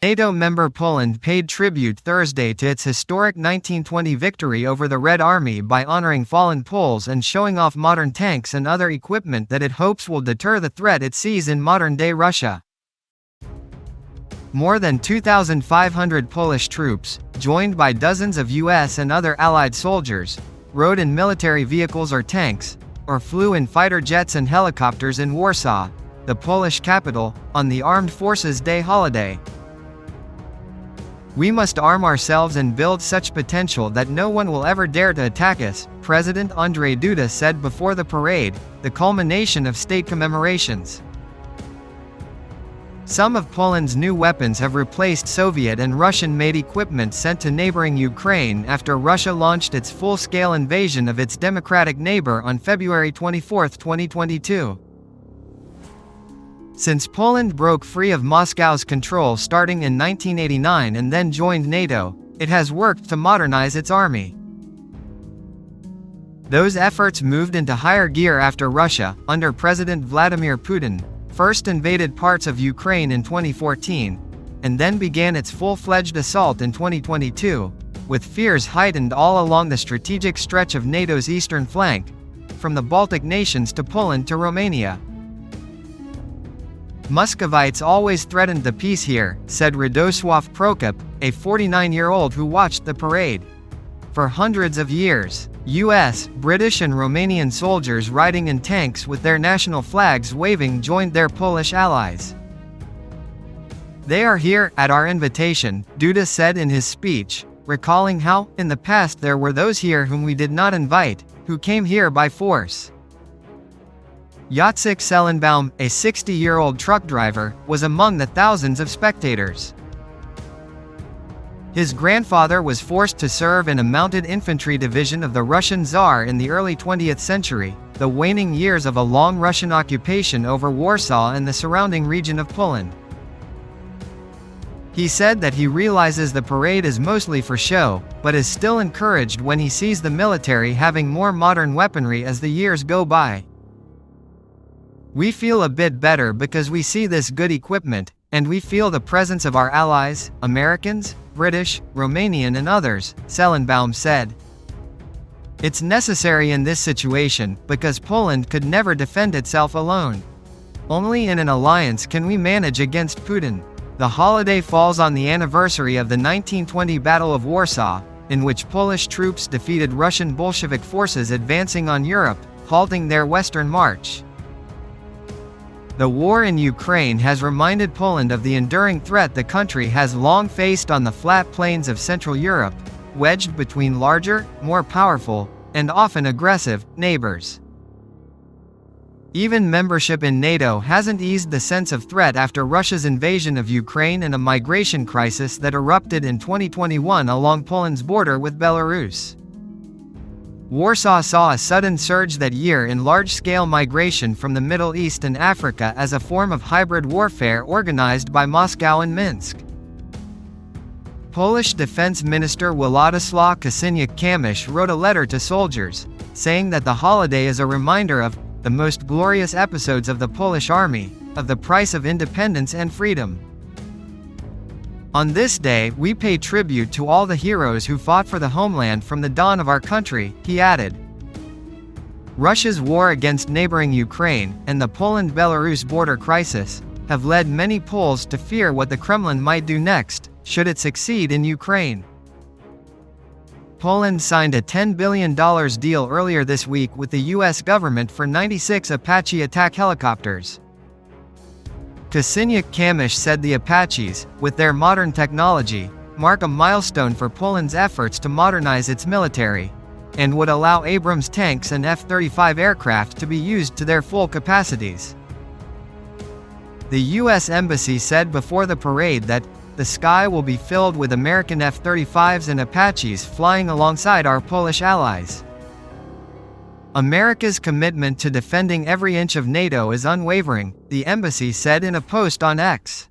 NATO member Poland paid tribute Thursday to its historic 1920 victory over the Red Army by honoring fallen Poles and showing off modern tanks and other equipment that it hopes will deter the threat it sees in modern-day Russia. More than 2,500 Polish troops, joined by dozens of US and other Allied soldiers, rode in military vehicles or tanks, or flew in fighter jets and helicopters in Warsaw, the Polish capital, on the Armed Forces Day holiday. "We must arm ourselves and build such potential that no one will ever dare to attack us," President Andrzej Duda said before the parade, the culmination of state commemorations. Some of Poland's new weapons have replaced Soviet and Russian-made equipment sent to neighboring Ukraine after Russia launched its full-scale invasion of its democratic neighbor on February 24, 2022. Since Poland broke free of Moscow's control starting in 1989 and then joined NATO, it has worked to modernize its army. Those efforts moved into higher gear after Russia, under President Vladimir Putin, first invaded parts of Ukraine in 2014, and then began its full-fledged assault in 2022, with fears heightened all along the strategic stretch of NATO's eastern flank, from the Baltic nations to Poland to Romania. "Muscovites always threatened the peace here," said Radosław Prokop, a 49-year-old who watched the parade. For hundreds of years, US, British and Romanian soldiers riding in tanks with their national flags waving joined their Polish allies. "They are here, at our invitation," Duda said in his speech, recalling how, in the past there were those here whom we did not invite, who came here by force. Jacek Sellenbaum, a 60-year-old truck driver, was among the thousands of spectators. His grandfather was forced to serve in a mounted infantry division of the Russian Tsar in the early 20th century, the waning years of a long Russian occupation over Warsaw and the surrounding region of Poland. He said that he realizes the parade is mostly for show, but is still encouraged when he sees the military having more modern weaponry as the years go by. "We feel a bit better because we see this good equipment, and we feel the presence of our allies, Americans, British, Romanian and others," Sellenbaum said. "It's necessary in this situation, because Poland could never defend itself alone. Only in an alliance can we manage against Putin." The holiday falls on the anniversary of the 1920 Battle of Warsaw, in which Polish troops defeated Russian Bolshevik forces advancing on Europe, halting their western march. The war in Ukraine has reminded Poland of the enduring threat the country has long faced on the flat plains of Central Europe, wedged between larger, more powerful, and often aggressive, neighbors. Even membership in NATO hasn't eased the sense of threat after Russia's invasion of Ukraine and a migration crisis that erupted in 2021 along Poland's border with Belarus. Warsaw saw a sudden surge that year in large-scale migration from the Middle East and Africa as a form of hybrid warfare organized by Moscow and Minsk. Polish Defense Minister Władysław Kosiniak-Kamysz wrote a letter to soldiers, saying that the holiday is a reminder of the most glorious episodes of the Polish army, of the price of independence and freedom. "On this day, we pay tribute to all the heroes who fought for the homeland from the dawn of our country," he added. Russia's war against neighboring Ukraine, and the Poland-Belarus border crisis, have led many Poles to fear what the Kremlin might do next, should it succeed in Ukraine. Poland signed a $10 billion deal earlier this week with the US government for 96 Apache attack helicopters. Kosiniak-Kamysz said the Apaches, with their modern technology, mark a milestone for Poland's efforts to modernize its military, and would allow Abrams tanks and F-35 aircraft to be used to their full capacities. The U.S. Embassy said before the parade that the sky will be filled with American F-35s and Apaches flying alongside our Polish allies. "America's commitment to defending every inch of NATO is unwavering," the embassy said in a post on X.